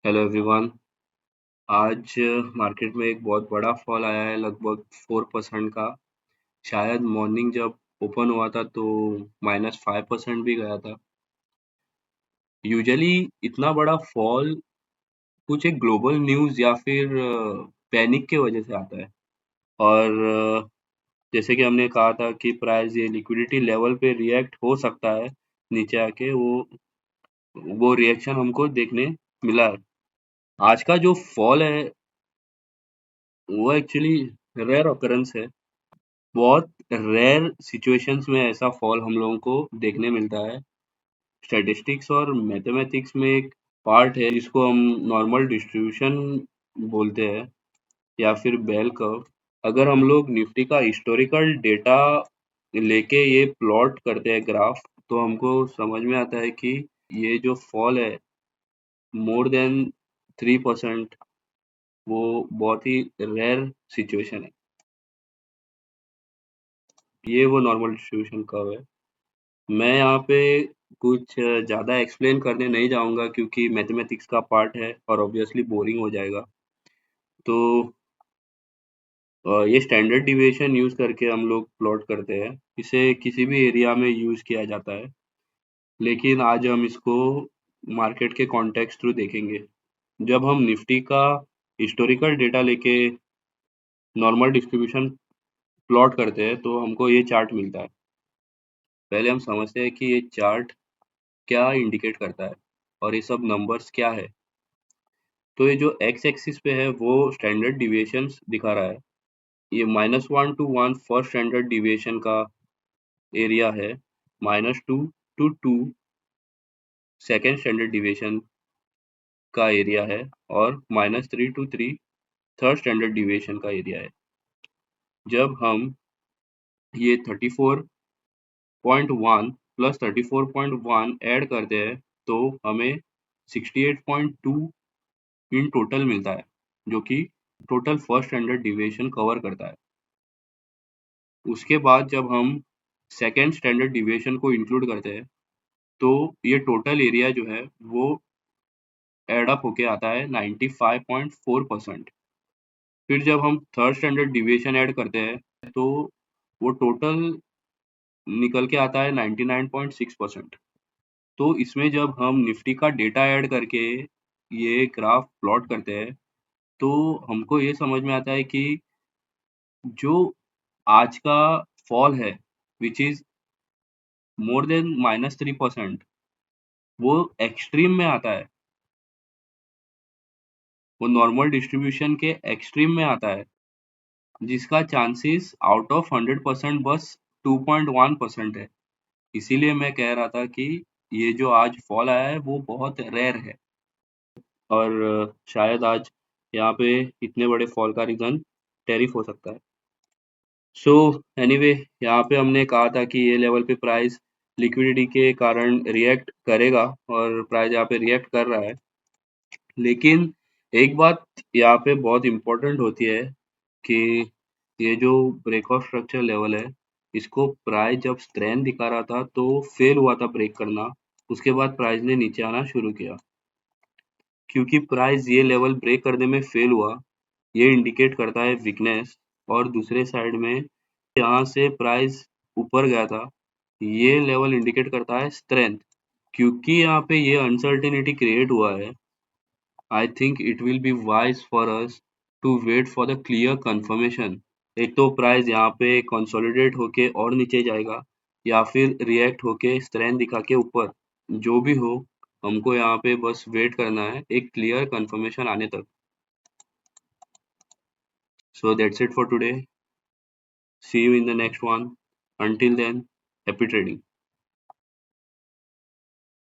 Hello everyone. आज market में एक बहुत बड़ा फॉल आया है, लगभग 4% का। शायद मॉर्निंग जब ओपन हुआ था तो -5% भी गया था। यूजुअली इतना बड़ा फॉल कुछ एक ग्लोबल न्यूज़ या फिर पैनिक के वजह से आता है। और जैसे कि हमने कहा था कि प्राइस ये लिक्विडिटी लेवल पे रिएक्ट हो सकता है, नीचे आके वो रिएक्शन हमको देखने मिला है। आज का जो फॉल है वो एक्चुअली रेयर ऑकरेंस है। बहुत रेयर सिचुएशंस में ऐसा फॉल हम लोगों को देखने मिलता है। स्टैटिस्टिक्स और मैथमेटिक्स में एक पार्ट है जिसको हम नॉर्मल डिस्ट्रीब्यूशन बोलते हैं या फिर बेल कर्व। अगर हम लोग निफ्टी का हिस्टोरिकल डेटा लेके ये प्लॉट करते हैं ग्राफ, तो हमको समझ में आता है कि ये जो फॉल है मोर देन 3%, वो बहुत ही रेयर सिचुएशन है। ये वो नॉर्मल डिस्ट्रीब्यूशन कर्व है। मैं यहाँ पे कुछ ज़्यादा एक्सप्लेन करने नहीं जाऊँगा क्योंकि मैथमेटिक्स का पार्ट है और ऑब्वियसली बोरिंग हो जाएगा। तो ये स्टैंडर्ड डिविएशन यूज़ करके हम लोग प्लॉट करते हैं। इसे किसी भी एरिया में यूज़ किया जाता है, लेकिन आज हम इसको मार्केट के कॉन्टेक्स्ट थ्रू देखेंगे। जब हम निफ्टी का हिस्टोरिकल डेटा लेके नॉर्मल डिस्ट्रीब्यूशन प्लॉट करते हैं, तो हमको ये चार्ट मिलता है। पहले हम समझते हैं कि ये चार्ट क्या इंडिकेट करता है और ये सब नंबर्स क्या है। तो ये जो एक्स एक्सिस पे है वो स्टैंडर्ड डिविएशंस दिखा रहा है। ये -1 to 1 फर्स्ट स्टैंडर्ड डिविएशन का एरिया है, -2 to 2 सेकंड स्टैंडर्ड डिविएशन का एरिया है और -3 to 3 थर्ड स्टैंडर्ड डिविएशन का एरिया है। जब हम ये 34.1 प्लस 34.1 ऐड करते हैं तो हमें 68.2 इन टोटल मिलता है, जो कि total first standard deviation cover करता है। उसके बाद जब हम सेकंड स्टैंडर्ड डिविएशन को इंक्लूड करते हैं, तो ये टोटल एरिया जो है वो ऐड अप होके आता है 95.4%। फिर जब हम थर्ड स्टैंडर्ड डिविएशन ऐड करते हैं, तो वो टोटल निकल के आता है 99.6%। तो इसमें जब हम निफ्टी का डेटा ऐड करके ये ग्राफ प्लॉट करते हैं, तो हमको ये समझ में आता है कि जो आज का फॉल है, व्हिच इज़ मोर देन -3%, वो एक्सट्रीम में आता है। वो नॉर्मल डिस्ट्रीब्यूशन के एक्सट्रीम में आता है, जिसका चांसेस आउट ऑफ 100% बस 2.1% है। इसीलिए मैं कह रहा था कि ये जो आज फॉल आया है वो बहुत रेयर है और शायद आज यहाँ पे इतने बड़े फॉल का रीज़न टैरिफ हो सकता है। सो एनीवे, यहाँ पे हमने कहा था कि ये लेवल पे प्राइस लिक्विडिटी के कारण रिएक्ट करेगा और प्राइस यहाँ पे रिएक्ट कर रहा है। लेकिन एक बात यहाँ पे बहुत इम्पोर्टेंट होती है कि ये जो ब्रेकआउट स्ट्रक्चर लेवल है, इसको प्राइस जब स्ट्रेंथ दिखा रहा था तो फेल हुआ था ब्रेक करना। उसके बाद प्राइस ने नीचे आना शुरू किया। क्योंकि प्राइस ये लेवल ब्रेक करने में फेल हुआ, ये इंडिकेट करता है वीकनेस। और दूसरे साइड में यहाँ से प्राइस ऊपर गया था, ये लेवल इंडिकेट करता है स्ट्रेंथ। क्योंकि यहाँ पे ये अनसर्टेनिटी क्रिएट हुआ है, I think it will be wise for us to wait for the clear confirmation। एक तो प्राइस यहाँ पे कंसोलिडेट होके और नीचे जाएगा या फिर रिएक्ट होके स्ट्रेंथ दिखा के ऊपर। जो भी हो, हमको यहाँ पे बस वेट करना है एक क्लियर कंफर्मेशन आने तक। So that's it for today. See you in the next one. Until then, happy trading.